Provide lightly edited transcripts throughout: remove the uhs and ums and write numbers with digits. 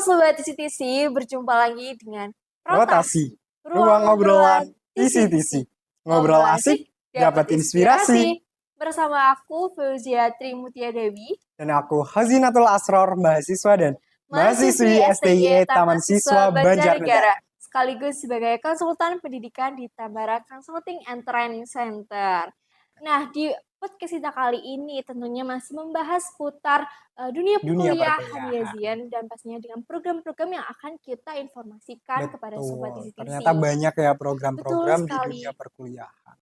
Sobat TC-TC, berjumpa lagi dengan Rotasi, Rotasi, ruang ruang obrolan obrolan TC-TC. TC-TC. Ngobrol Ngobrol asik, asik, dapat dapat inspirasi. inspirasi. Bersama aku, Fauzia Trimutia Dewi, Dan aku Hazinatul Asror, mahasiswa dan mahasiswi mahasiswi STY STIE Taman Taman Siswa Siswa Banjarnegara. Banjarnegara, sekaligus sebagai konsultan pendidikan di Tambara Consulting and Training Center. Nah, di podcast kita kali ini tentunya masih membahas putar dunia Dunia perkuliahan ya perkuliahan. Zian, dan pastinya dengan program-program yang akan kita informasikan kepada Sobat Betul, TC-TC. ternyata banyak ya Betul program-program di sekali. dunia perkuliahan.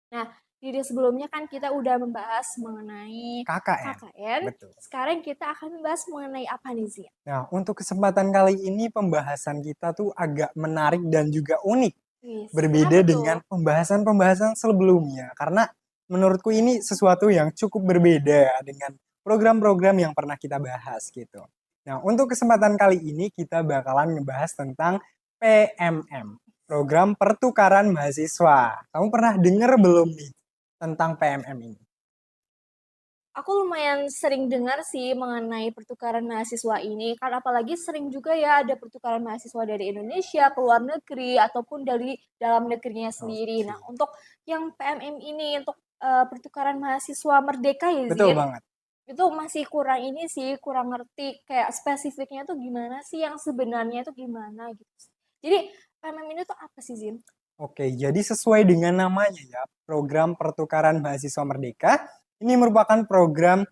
Nah, di video sebelumnya kan kita udah membahas mengenai KKN, KKN. betul. Sekarang kita akan membahas mengenai apa nih Zian? Nah, untuk kesempatan kali ini pembahasan kita tuh agak menarik dan juga unik. Wis, Berbeda kenapa tuh? dengan pembahasan-pembahasan sebelumnya. Karena menurutku ini sesuatu yang cukup berbeda ya dengan program-program yang pernah kita bahas gitu. Nah, untuk kesempatan kali ini kita bakalan ngebahas tentang PMM, Program Pertukaran Mahasiswa. Kamu pernah dengar belum nih tentang PMM ini? Aku lumayan sering dengar sih mengenai pertukaran mahasiswa ini, kan apalagi sering juga ya ada pertukaran mahasiswa dari Indonesia ke luar negeri ataupun dari dalam negerinya sendiri. Oke. Nah, untuk yang PMM ini, untuk pertukaran mahasiswa merdeka ya Betul Zin, banget. itu masih kurang ini sih, kurang ngerti kayak spesifiknya tuh gimana sih, yang sebenarnya itu gimana gitu. Jadi PMM ini tuh apa sih Zin? Oke, jadi sesuai dengan namanya ya, Program Pertukaran Mahasiswa Merdeka, ini merupakan program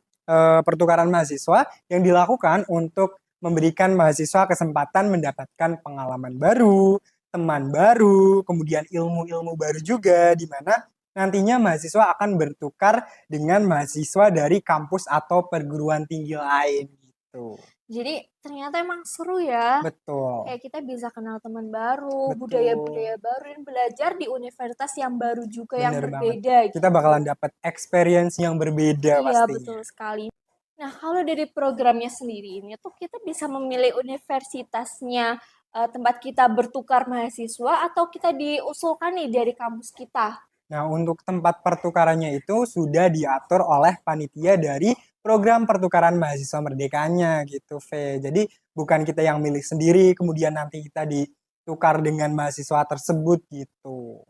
pertukaran mahasiswa yang dilakukan untuk memberikan mahasiswa kesempatan mendapatkan pengalaman baru, teman baru, kemudian ilmu-ilmu baru juga, di mana nantinya mahasiswa akan bertukar dengan mahasiswa dari kampus atau perguruan tinggi lain gitu. Jadi ternyata emang seru ya. Betul, Kayak kita bisa kenal teman baru, betul. budaya-budaya baru, dan belajar di universitas yang baru juga, yang Bener banget. berbeda Kita bakalan gitu. dapat experience yang berbeda Iya, pastinya. betul sekali. Nah, kalau dari programnya sendiri ini tuh kita bisa memilih universitasnya tempat kita bertukar mahasiswa, atau kita diusulkan nih dari kampus kita. Nah, untuk tempat pertukarannya itu sudah diatur oleh panitia dari program pertukaran mahasiswa merdekanya gitu, V. Jadi bukan kita yang milih sendiri, kemudian nanti kita ditukar dengan mahasiswa tersebut gitu.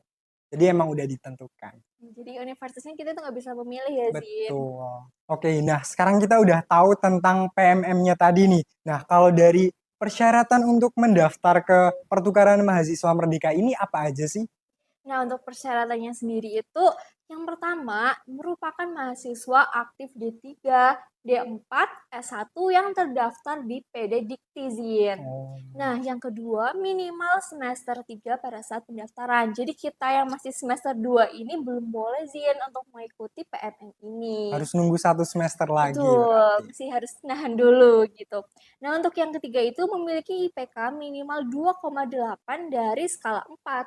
Jadi emang udah ditentukan. Jadi universitasnya kita tuh nggak bisa memilih ya, Zin. Betul. Oke, nah sekarang kita udah tahu tentang PMM-nya tadi nih. Nah, kalau dari persyaratan untuk mendaftar ke pertukaran mahasiswa merdeka ini apa aja sih? Nah, untuk persyaratannya sendiri itu, yang pertama merupakan mahasiswa aktif D3, D4, S1 yang terdaftar di PD Diktizin. Oh, Nah, yang kedua minimal semester 3 pada saat pendaftaran. Jadi kita yang masih semester 2 ini belum boleh Zin untuk mengikuti PMM ini. harus nunggu 1 semester lagi Betul, berarti. masih harus nahan dulu gitu. Nah, untuk yang ketiga itu memiliki IPK minimal 2,8 dari skala 4.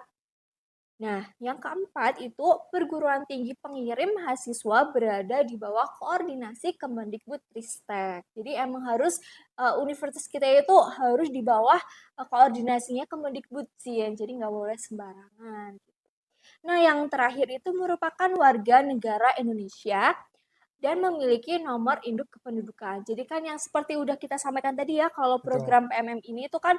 Nah, yang keempat itu perguruan tinggi pengirim mahasiswa berada di bawah koordinasi Kemendikbudristek. Jadi emang harus universitas kita itu harus di bawah koordinasinya Kemendikbud sih, jadi nggak boleh sembarangan. Nah, yang terakhir itu merupakan warga negara Indonesia dan memiliki nomor induk kependudukan. Jadi kan yang seperti udah kita sampaikan tadi ya, kalau Betul. program PMM ini itu kan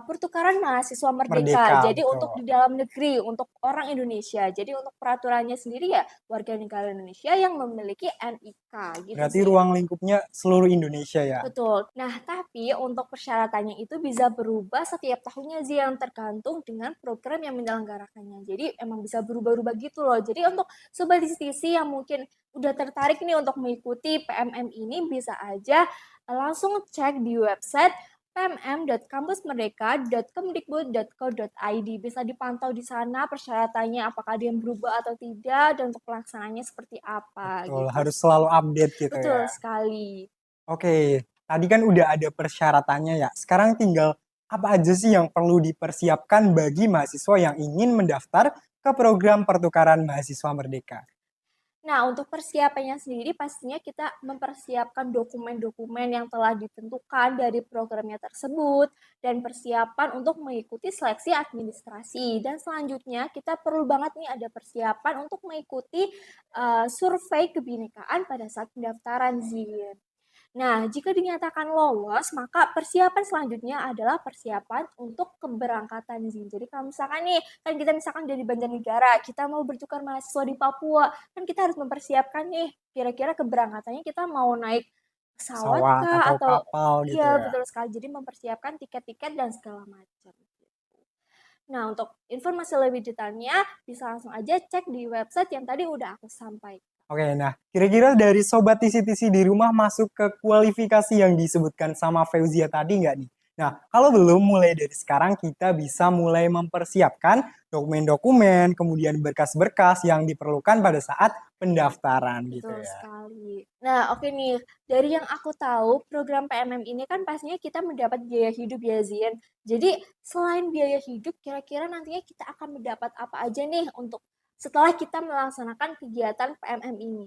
pertukaran mahasiswa merdeka. Merdeka, Jadi untuk di betul. dalam negeri, untuk orang Indonesia. Jadi untuk peraturannya sendiri ya warga negara Indonesia yang memiliki NIK gitu Berarti sih. ruang lingkupnya seluruh Indonesia ya? Betul. Nah, tapi untuk persyaratannya itu bisa berubah setiap tahunnya sih, yang tergantung dengan program yang menyelenggarakannya. Jadi emang bisa berubah-ubah gitu loh. Jadi untuk sobat diskusi yang mungkin udah tertarik nih untuk mengikuti PMM ini, bisa aja langsung cek di website pmm.kampusmerdeka.kemdikbud.co.id. Bisa dipantau di sana persyaratannya apakah ada yang berubah atau tidak, dan untuk pelaksanaannya seperti apa Betul, gitu. harus selalu update gitu Betul ya. sekali. Oke, tadi kan udah ada persyaratannya ya. Sekarang tinggal apa aja sih yang perlu dipersiapkan bagi mahasiswa yang ingin mendaftar ke program pertukaran mahasiswa merdeka? Nah, untuk persiapannya sendiri pastinya kita mempersiapkan dokumen-dokumen yang telah ditentukan dari programnya tersebut, dan persiapan untuk mengikuti seleksi administrasi. Dan selanjutnya kita perlu banget nih ada persiapan untuk mengikuti survei kebinekaan pada saat pendaftaran Zin. Nah, jika dinyatakan lolos, maka persiapan selanjutnya adalah persiapan untuk keberangkatan Zin. Jadi kalau misalkan nih, kan kita misalkan dari Banjarnegara, kita mau bertukar mahasiswa di Papua, kan kita harus mempersiapkan nih, kira-kira keberangkatannya kita mau naik pesawat Pesawat kah atau atau kapal gitu iya ya. betul sekali. Jadi mempersiapkan tiket-tiket dan segala macam. Nah, untuk informasi lebih detailnya bisa langsung aja cek di website yang tadi udah aku sampaikan. Oke, nah kira-kira dari sobat tisi-tisi di rumah masuk ke kualifikasi yang disebutkan sama Fauzia tadi nggak nih? Nah, kalau belum, mulai dari sekarang kita bisa mulai mempersiapkan dokumen-dokumen, kemudian berkas-berkas yang diperlukan pada saat pendaftaran gitu Betul ya. sekali. Nah, oke nih, dari yang aku tahu, program PMM ini kan pastinya kita mendapat biaya hidup ya, Zin. Jadi, selain biaya hidup, kira-kira nantinya kita akan mendapat apa aja nih untuk setelah kita melaksanakan kegiatan PMM ini?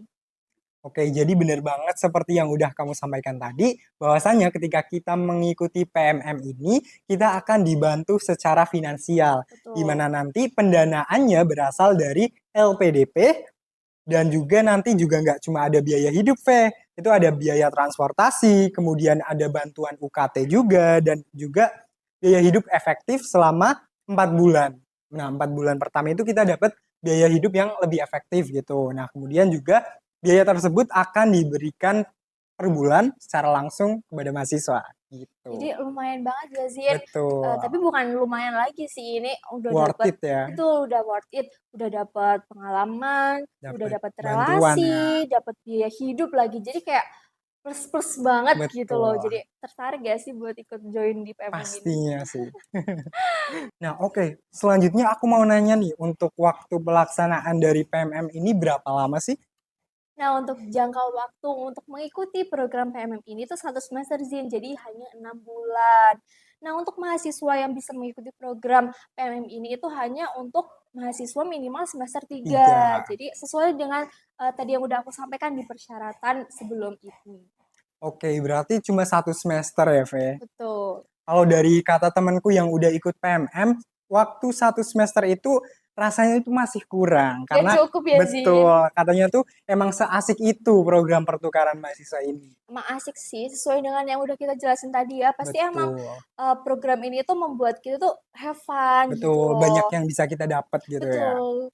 Oke, jadi benar banget seperti yang udah kamu sampaikan tadi, bahwasanya ketika kita mengikuti PMM ini, kita akan dibantu secara finansial, di Betul. mana nanti pendanaannya berasal dari LPDP, dan juga nanti juga nggak cuma ada biaya hidup, Ve. Itu ada biaya transportasi, kemudian ada bantuan UKT juga, dan juga biaya hidup efektif selama 4 bulan. Nah, 4 bulan pertama itu kita dapat biaya hidup yang lebih efektif gitu. Nah, kemudian juga biaya tersebut akan diberikan per bulan secara langsung kepada mahasiswa Jadi gitu. lumayan banget ya, Zin. Betul. Tapi bukan lumayan lagi sih, ini udah Worth dapet, it ya. betul, udah worth it, udah dapat pengalaman, udah Dapat dapat bantuan ya. relasi, dapat biaya hidup lagi. Jadi kayak plus-plus banget gitu loh. Betul. Jadi tertarik gak sih buat ikut join di PMM ini? Pastinya sih. Nah, oke. Selanjutnya aku mau nanya nih, untuk waktu pelaksanaan dari PMM ini berapa lama sih? Nah, untuk jangka waktu untuk mengikuti program PMM ini tuh 1 semester, Zin, jadi hanya 6 bulan. Nah, untuk mahasiswa yang bisa mengikuti program PMM ini itu hanya untuk mahasiswa minimal semester 3. 3. Jadi sesuai dengan tadi yang udah aku sampaikan di persyaratan sebelum ini. Oke, berarti cuma 1 semester ya, Ve? Betul. Kalau dari kata temanku yang udah ikut PMM, waktu 1 semester itu rasanya itu masih kurang. Gak Karena cukup ya, Zin. betul, katanya tuh emang seasik itu program pertukaran mahasiswa ini. Emang asik sih, sesuai dengan yang udah kita jelasin tadi ya. Pasti emang Betul. program ini tuh membuat kita tuh have fun gitu Betul, banyak loh. yang bisa kita dapat gitu ya. Betul.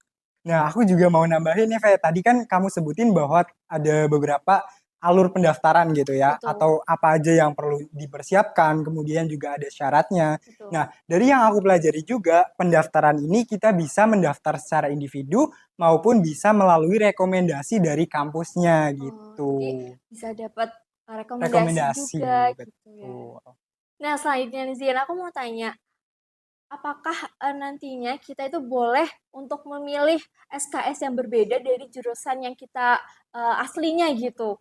Nah, aku juga mau nambahin nih, Fe. Tadi kan kamu sebutin bahwa ada beberapa alur pendaftaran gitu ya, Betul. atau apa aja yang perlu dipersiapkan, kemudian juga ada syaratnya. Betul. Nah, dari yang aku pelajari juga, pendaftaran ini kita bisa mendaftar secara individu maupun bisa melalui rekomendasi dari kampusnya Oh, jadi gitu. bisa dapat rekomendasi Rekomendasi, juga gitu ya. betul. Nah, selanjutnya nih Zian, aku mau tanya, apakah nantinya kita itu boleh untuk memilih SKS yang berbeda dari jurusan yang kita aslinya gitu?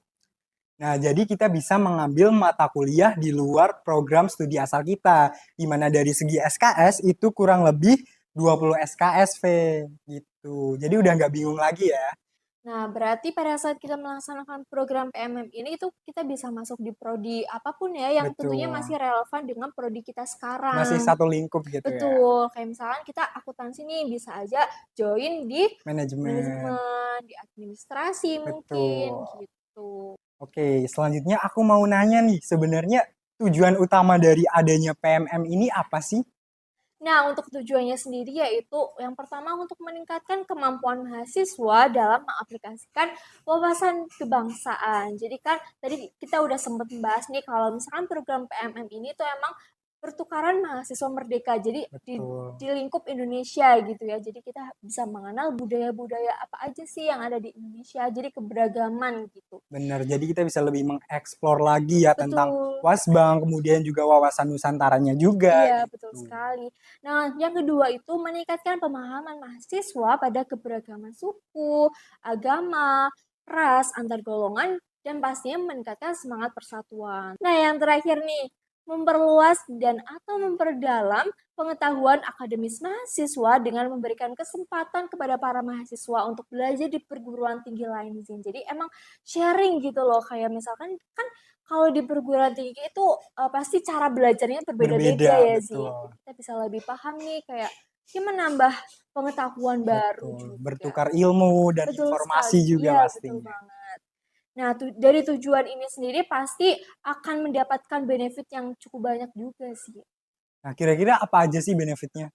Nah, jadi kita bisa mengambil mata kuliah di luar program studi asal kita, di mana dari segi SKS itu kurang lebih 20 SKS, V, gitu. Jadi udah nggak bingung lagi ya. Nah, berarti pada saat kita melaksanakan program PMM ini itu kita bisa masuk di prodi apapun ya yang tentunya Betul. masih relevan dengan prodi kita Masih sekarang. satu lingkup gitu ya. Betul, kayak misalkan kita akuntansi nih bisa aja join di Manajemen. manajemen, di administrasi mungkin Betul. gitu. Oke, selanjutnya aku mau nanya nih, sebenarnya tujuan utama dari adanya PMM ini apa sih? Nah, untuk tujuannya sendiri yaitu yang pertama untuk meningkatkan kemampuan mahasiswa dalam mengaplikasikan wawasan kebangsaan. Jadi kan tadi kita udah sempat membahas nih kalau misalkan program PMM ini tuh emang pertukaran mahasiswa merdeka. Jadi Betul. di lingkup Indonesia gitu ya. Jadi kita bisa mengenal budaya-budaya apa aja sih yang ada di Indonesia. Jadi keberagaman gitu. Benar, jadi kita bisa lebih mengeksplor lagi ya tentang Betul. Wasbang, kemudian juga wawasan Nusantaranya juga Iya, betul gitu. sekali. Nah, yang kedua itu meningkatkan pemahaman mahasiswa pada keberagaman suku, agama, ras, antar golongan, dan pastinya meningkatkan semangat persatuan. Nah, yang terakhir nih, memperluas dan atau memperdalam pengetahuan akademis mahasiswa dengan memberikan kesempatan kepada para mahasiswa untuk belajar di perguruan tinggi lain di sini. Jadi emang sharing gitu loh, kayak misalkan kan kalau di perguruan tinggi itu pasti cara belajarnya berbeda-beda Berbeda, ya, Zin. betul. Jadi kita bisa lebih paham nih kayak dia menambah pengetahuan baru Betul, juga. bertukar ilmu dan Betul sekali. informasi juga Iya, betul pastinya. banget. Nah, dari tujuan ini sendiri pasti akan mendapatkan benefit yang cukup banyak juga sih. Nah, kira-kira apa aja sih benefitnya?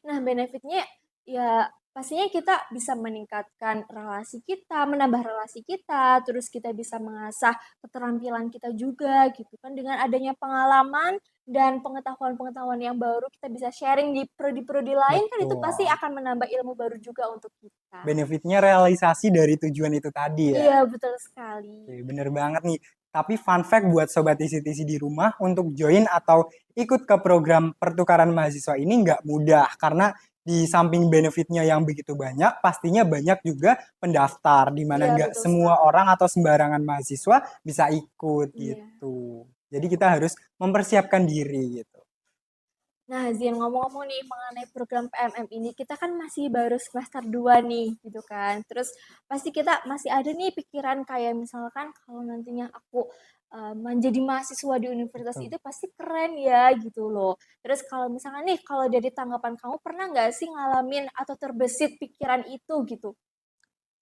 Nah, benefitnya ya pastinya kita bisa meningkatkan relasi kita, menambah relasi kita, terus kita bisa mengasah keterampilan kita juga gitu kan. Dengan adanya pengalaman dan pengetahuan-pengetahuan yang baru kita bisa sharing di prodi-prodi lain kan itu pasti Betul. akan menambah ilmu baru juga untuk kita. Benefitnya realisasi dari tujuan itu tadi ya. Iya, betul sekali. Oke, bener banget nih. Tapi fun fact buat sobat isi-isi di rumah untuk join atau ikut ke program pertukaran mahasiswa ini nggak mudah karena di samping benefitnya yang begitu banyak, pastinya banyak juga pendaftar di mana Iya, nggak betul semua sekali. orang atau sembarangan mahasiswa bisa ikut Iya. gitu. Jadi kita harus mempersiapkan diri gitu. Nah, Zin, ngomong-ngomong nih mengenai program PMM ini, kita kan masih baru semester 2 nih, gitu kan. Terus pasti kita masih ada nih pikiran kayak misalkan kalau nantinya aku menjadi mahasiswa di universitas Betul. itu pasti keren ya gitu loh. Terus kalau misalkan nih, kalau dari tanggapan kamu pernah nggak sih ngalamin atau terbesit pikiran itu gitu?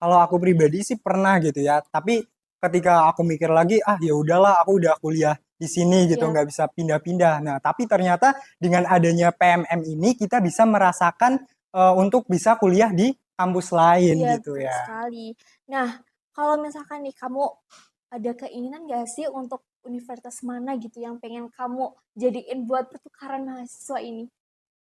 Kalau aku pribadi sih pernah gitu ya, tapi ketika aku mikir lagi, ah ya udahlah aku udah kuliah di sini gitu, Ya, nggak bisa pindah-pindah. Nah, tapi ternyata dengan adanya PMM ini kita bisa merasakan untuk bisa kuliah di kampus lain iya gitu betul ya. sekali. Nah, kalau misalkan nih kamu ada keinginan nggak sih untuk universitas mana gitu yang pengen kamu jadiin buat pertukaran mahasiswa ini?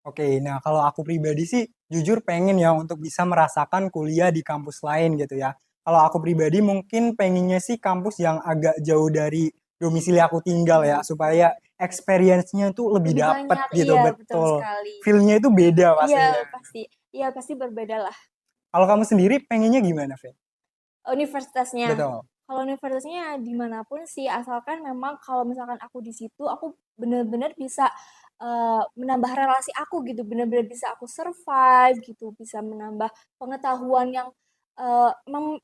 Oke, nah kalau aku pribadi sih jujur pengen ya untuk bisa merasakan kuliah di kampus lain gitu ya. Kalau aku pribadi mungkin pengennya sih kampus yang agak jauh dari domisili aku tinggal ya, supaya experience-nya tuh lebih Lebih dapet banyak, gitu, iya betul betul. sekali. Feel-nya itu beda Iya pastinya. pasti, iya pasti berbeda lah Kalau kamu sendiri pengennya gimana, Fe? universitasnya. Betul, Kalau universitasnya dimanapun sih, asalkan memang kalau misalkan aku di situ, aku bener-bener bisa menambah relasi aku gitu, bener-bener bisa aku survive gitu, bisa menambah pengetahuan yang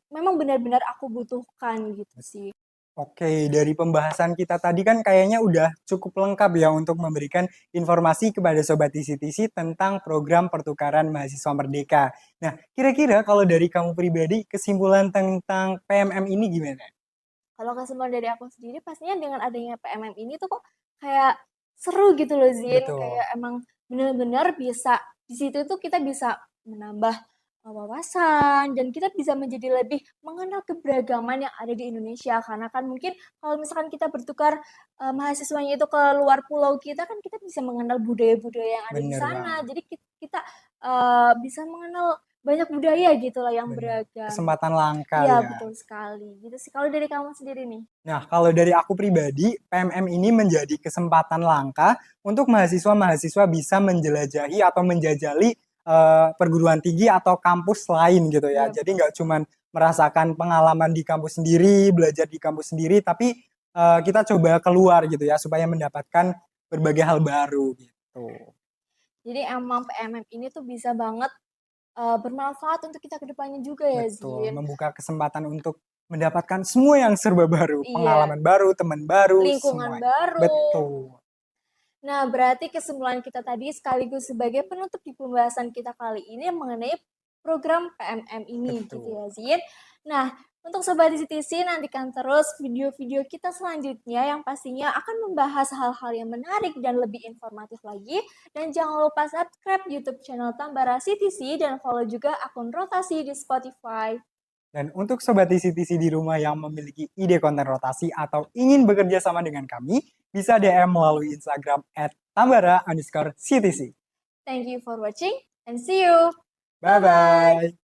memang benar-benar aku butuhkan gitu sih. oke, dari pembahasan kita tadi kan kayaknya udah cukup lengkap ya untuk memberikan informasi kepada Sobat TC-TC tentang program pertukaran mahasiswa merdeka. Nah, kira-kira kalau dari kamu pribadi, kesimpulan tentang PMM ini gimana? Kalau kesimpulan dari aku sendiri pastinya dengan adanya PMM ini tuh kok kayak seru gitu loh Zin, Betul, kayak emang bener-bener bisa di situ tuh kita bisa menambah wawasan dan kita bisa menjadi lebih mengenal keberagaman yang ada di Indonesia karena kan mungkin kalau misalkan kita bertukar mahasiswanya itu ke luar pulau kita kan kita bisa mengenal budaya-budaya yang ada di bener sana. banget, Jadi kita bisa mengenal banyak budaya gitu lah yang bener. beragam. Kesempatan langka Iya, ya. betul sekali. Gitu sih. Kalau dari kamu sendiri nih? Nah, kalau dari aku pribadi, PMM ini menjadi kesempatan langka untuk mahasiswa-mahasiswa bisa menjelajahi atau menjajali perguruan tinggi atau kampus lain gitu ya. Iya, Jadi betul nggak cuman sekali. merasakan pengalaman di kampus sendiri, belajar di kampus sendiri, tapi kita coba keluar gitu ya supaya mendapatkan berbagai hal baru gitu. Jadi emang PMM ini tuh bisa banget bermanfaat untuk kita ke depannya juga ya, Betul, Zin. membuka kesempatan untuk mendapatkan semua yang serba baru, Iya, pengalaman baru, teman baru, lingkungan semuanya. baru. Betul. Nah, berarti kesimpulan kita tadi sekaligus sebagai penutup di pembahasan kita kali ini mengenai program PMM ini gitu Betul. ya, Zin. Nah, untuk Sobat DCTC nantikan terus video-video kita selanjutnya yang pastinya akan membahas hal-hal yang menarik dan lebih informatif lagi. Dan jangan lupa subscribe YouTube channel Tambara CTC dan follow juga akun rotasi di Spotify. Dan untuk sobat TC-TC di rumah yang memiliki ide konten rotasi atau ingin bekerja sama dengan kami, bisa DM melalui Instagram @tambara_ctc. Thank you for watching and see you. Bye-bye. Bye-bye.